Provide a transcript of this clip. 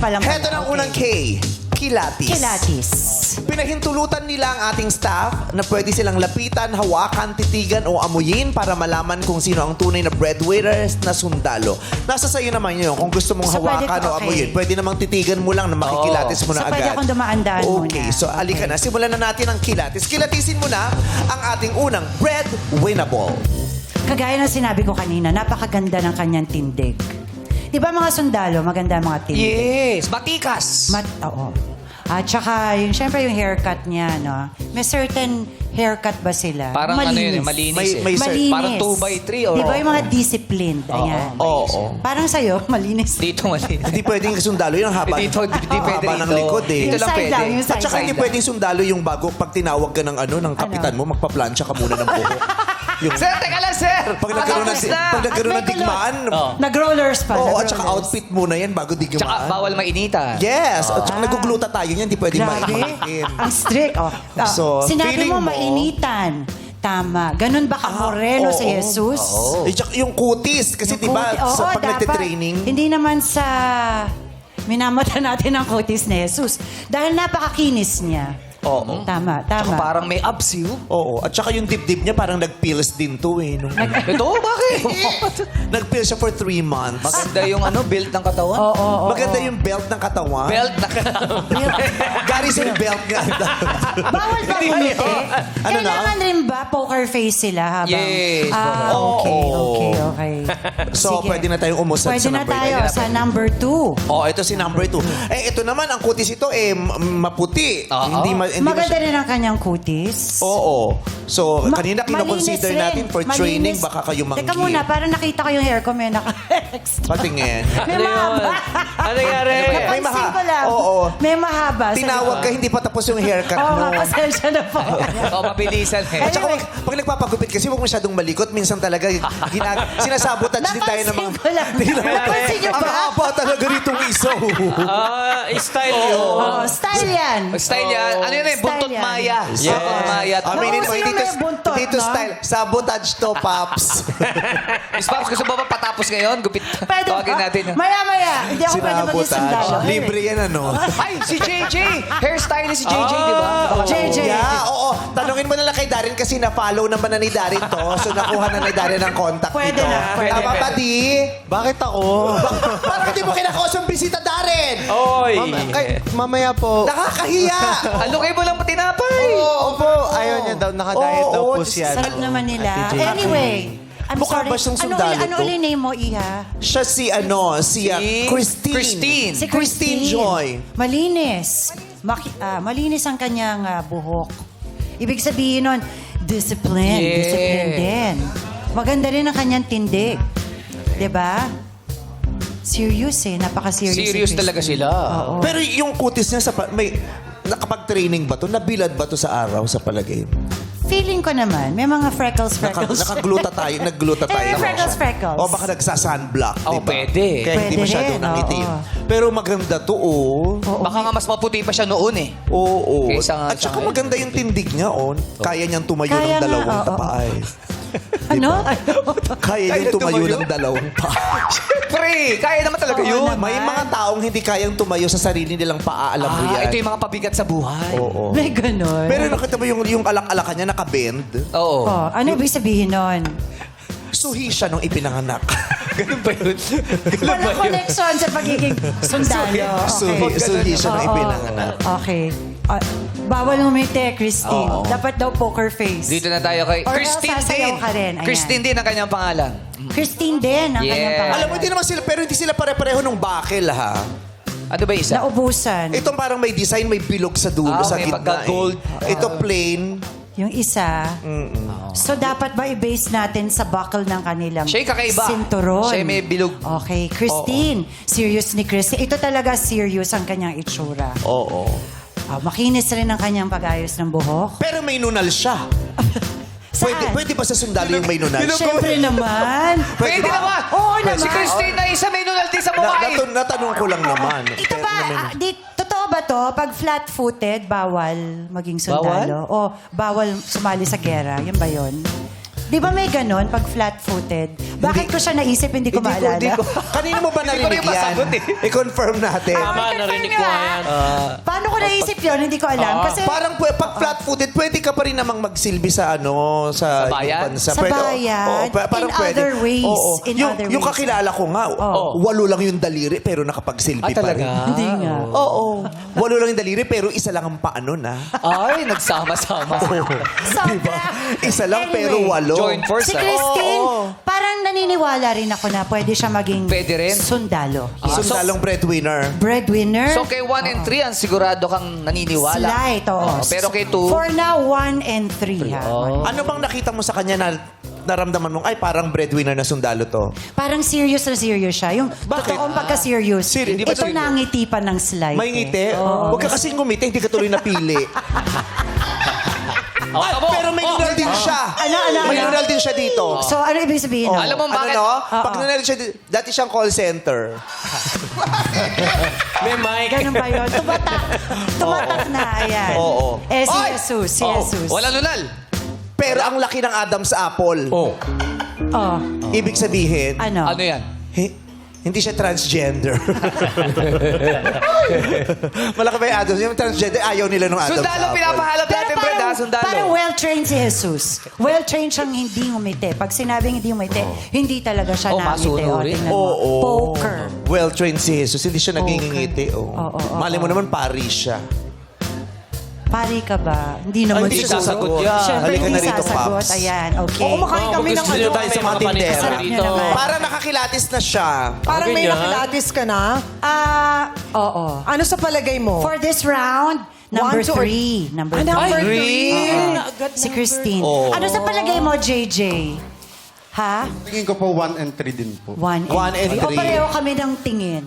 Palang Heto ng unang K. Kilatis. Kilatis. Pinahintulutan nila ang ating staff na pwede silang lapitan, hawakan, titigan o amuyin para malaman kung sino ang tunay na breadwinners na sundalo. Nasa sayo naman yun. Kung gusto mong So, pwede hawakan o okay. amuyin, pwede namang titigan mo lang na makikilatis mo na So, agad. pwede akong dumaan-daan Okay, muna. so alika na. Simulan na natin ang kilatis. Kilatisin mo na ang ating unang breadwinnable. Kagaya ng sinabi ko kanina, napakaganda ng kanyang tindig. Di ba mga sundalo, maganda ang mga tindig? Yes, batikas. Oo. At saka, syempre yung haircut niya, no? May certain haircut ba sila? Parang ano yun, malinis May Malinis. Parang 2x3 or... Di ba yung mga disciplined? Ayan. Oo. Parang sa'yo, malinis. Dito malinis. Hindi pwedeng sundalo yun. Ang haba, Hindi pwede haba ng dito. likod eh. Dito Yung lang side pwede. lang, yung At saka hindi pwedeng sundalo yung bago pag tinawag ka ng ng kapitan mo, magpa-plancha ka muna ng buhok. Yung, Sir, teka lang, sir! pag nagkaroon ng, Matapos na. pag nagkaroon ng At may digmaan, Nag-rollers pa. oo, at saka nag-rollers. outfit muna yan bago digmaan. Tsaka bawal mainitan. Yes, at saka nagugluta tayo yan, hindi pwedeng Grabe. maitin. Ang strict. Oh. So, Sinabi feeling mo, mo- mainitan. Tama. Ganun ba ka-moreno si oo. Jesus? Eh, tsaka yung kutis, kasi di ba, Oo, sa pag dapat. nagtitraining, Hindi naman sa minamata natin ang kutis ni Jesus. Dahil napakakinis niya. oo. Tama, Tsaka tama. parang may abs yun. Oo, at saka yung dibdib niya parang nag-pills din to eh. Nung, Ito, bakit? nag-pills siya for 3 months. Maganda yung build ng katawan. Oo. Maganda yung belt ng katawan. Belt na Garrison belt nga. Bawal ba kumiti? Ano na? Kailangan rin ba poker face sila habang... Yes, Ah, poker. okay. So, Sige. pwede na tayong umusad Pwede sa na number tayo sa number 2. Oh, ito si number 2. Eh, ito naman, ang kutis ito, maputi. Oo. Hindi Maganda rin ang kanyang kutis. Oo. So, Ma- kanina kinoconsider malinis natin rin. for training, Malinis. baka kayo manggi. Teka muna, parang nakita ko yung hair ko, may naka-extra. Patingin. May Ano yun? mahaba. Ano nangyari? May Napansin ko lang. Oo. May mahaba. Tinawag ka, hindi pa tapos yung haircut Oo, mo. pasensya na po. Oo, mapilisan eh. At saka pag nagpapagupit kasi huwag masyadong malikot, minsan talaga sinasabotage din tayo ng mga... Napansin ko lang. Napansin niyo Ang ba? haba talaga ritong isa. Style yun. Oo, style yan. Style yan. Ano yun eh? Style Buntot yan. Maya. Buntot Maya. Aminin mo, Nauso hindi yung may buntot, dito no? style. Sabotage to, Paps. Miss Pops, gusto mo ba patapos ngayon? Gupit. Pwede Tawagin ba? natin. Maya-maya. Hindi ako pwede maging sundalo. Sinabotage. Libre yan, ano? Ay, si JJ! Hairstylist si JJ, di ba? JJ. Yeah, oo. Tanungin mo na lang kay Darren kasi na-follow naman na ni Darren to. So, nakuha na ni Darren ang contact Pwede nito. na, pwede. Tama ba, Di? Bakit ako? Parang hindi mo kinakaos ang bisita, Darren! Oy! Mamaya po. Nakakahiya! Ano kayo mo lang tinapay? Opo, ayaw niya daw. Nakadiet daw po siya. Sarap naman nila. Ate Jane. Anyway. I'm Mukha sorry. ba siyang sundalo Ano to? uli name mo, Iha? Siya si Christine. Christine. Si Christine Joy. Malinis. Malinis ang kanyang buhok. Ibig sabihin nun, discipline. Yeah. Discipline din. Maganda rin ang kanyang tindig. 'Di ba? Serious eh. Napaka-serious. si Serious Christine. talaga sila. Oo. Pero yung kutis niya, may nakapag-training ba to? Nabilad ba to sa araw sa palagay? Feeling ko naman, may mga freckles. Nagluta tayo. Eh, freckles. O baka nagsa-sunblock, Oh, di ba? pwede. Kaya hindi Pwede masyadong rin, nangitim. oo. Pero maganda to, oh. Baka nga mas maputi pa siya noon eh. Oo. Kaysa- At saka maganda yung tindig niya, oh. Kaya niyang tumayo Kaya ng nga, dalawang oo. tapaay. Ano? Kaya niyang tumayo ng dalawang paa. Pre, kaya naman talaga Oo yun. naman. May mga taong hindi kayang tumayo sa sarili nilang paa, alam mo yan. Ito yung mga pabigat sa buhay. Oo. May ganun. Pero nakita mo yung alak-alakan niya nakabend? Oo. Oh, ano ibig sabihin nun? Suhi siya nung ipinanganak. Ganun ba yun? Walang connection sa pagiging sundalo. Suhi siya nung Oo. ipinanganak. Okay. Bawal umiti, Christine. Oo. Dapat daw poker face. Dito na tayo kay Or Christine else sasayaw din. ka rin. Ayan. Christine din ang kanyang pangalan. Christine din ang Yeah. kanyang pangalan. Alam mo, hindi naman sila, pero hindi sila pare-pareho nung bakil, ha? Ano ba isa? Naubusan. Itong parang may design, may bilog sa dulo, Ah, sa okay, gitna. pagka-gold. Ito plain. Yung isa. So, dapat ba i-base natin sa buckle ng kanilang Siya yung kakaiba. sinturon? Siya yung may bilog. Okay. Christine. Serious ni Christine. Ito talaga serious ang kanyang itsura. Oo. Makinis rin ang kanyang pag-ayos ng buhok. Pero may nunal siya. Saan? Pwede ba sa sundalo yung may nunal? Siyempre naman. Pwede naman. Oo naman. Si Christine na isa may nunalti sa mukha eh. Natanong ko lang naman. Ito ba, totoo ba to? Pag flat-footed, bawal maging sundalo? O bawal sumali sa gera? Yan ba yun? Di ba may ganon pag flat-footed? Bakit ko siya naisip, hindi ko maalala? Kanino mo ba Hindi ko narinig rin masagot yan? I-confirm natin. Tama, narinig ko nga yan. Paano ko naisip yun? Hindi ko alam. Kasi Parang pag flat-footed, pwede ka pa rin namang magsilbi sa Sa bayan? bansa. Sa bayan. Parang In pwede. other ways. Oo. In yung, other yung ways. kakilala ko nga, walo lang yung daliri pero nakapagsilbi pa rin. hindi nga. Oo. Walo lang yung daliri pero isa lang ang paano na. Ay, nagsama-sama. Sobra. Isa lang Anyway, pero walo. Joint force, Si ah. Christine, Oo. parang naniniwala rin ako na pwede siya maging Pwede rin? sundalo. Sundalong breadwinner. Breadwinner. So, kay 1 and 3, ang sigurado kang naniniwala. Slight, oo. Pero kay 2, For now, 1 and 3. Ha? Ano bang nakita mo sa kanya na naramdaman mong, ay parang breadwinner na sundalo to? Parang serious na serious siya. Yung Bakit? totoong pagka-serious. Hindi ba Ito serious? nangiti pa ng slight. May ngiti? Huwag ka kasing ngumiti, hindi ka tuloy napili. Ay, pero may nural din siya. May Ano? nural din siya dito. So, ano ibig sabihin? Alam mo bakit? Ano, no? Pag nural siya dito, dati siyang call center. May mic. Ganun ba yun? Tumatak. Tumatak na. Ayan. Oo. Eh, si Ay! Jesus. Si Jesus. Wala lunal. Pero ang laki ng Adam's apple. Oh. Oh. Ibig sabihin, Ano? Ano yan? hindi siya transgender. Malaki ba yung Adams? Yung transgender, ayaw nila ng Adam's Sundalo, apple. pinapahalap natin, Brad, ha? Sundalo. parang well-trained si Jesus. Well-trained siyang hindi ngumiti. Pag sinabing hindi ngumiti, hindi talaga siya nangiti. masunurin. Tingnan mo. Oo. Poker. Well-trained si Jesus. Hindi siya nagingingiti. Oo, Mali mo naman, pari siya. Pari ka ba? Hindi naman Hindi siguro. sasagot yan. Siyempre, Halika hindi na rito, sasagot. Paps. Ayan, okay. Oo, kumakain kami ng gusto ano. nyo tayo sa may mga tindera. panitera Sarap nyo dito. naman. Para nakakilatis na siya. Parang may ganyan. nakilatis ka na. Oo. Ano sa palagay mo? For this round, number 1, 2, or- 3. Number Number 3. 3. Si Christine. Ano sa palagay mo, JJ? Ha? Tingin ko po 1 and 3 din po. 1 1 and O 3. pareho kami ng tingin.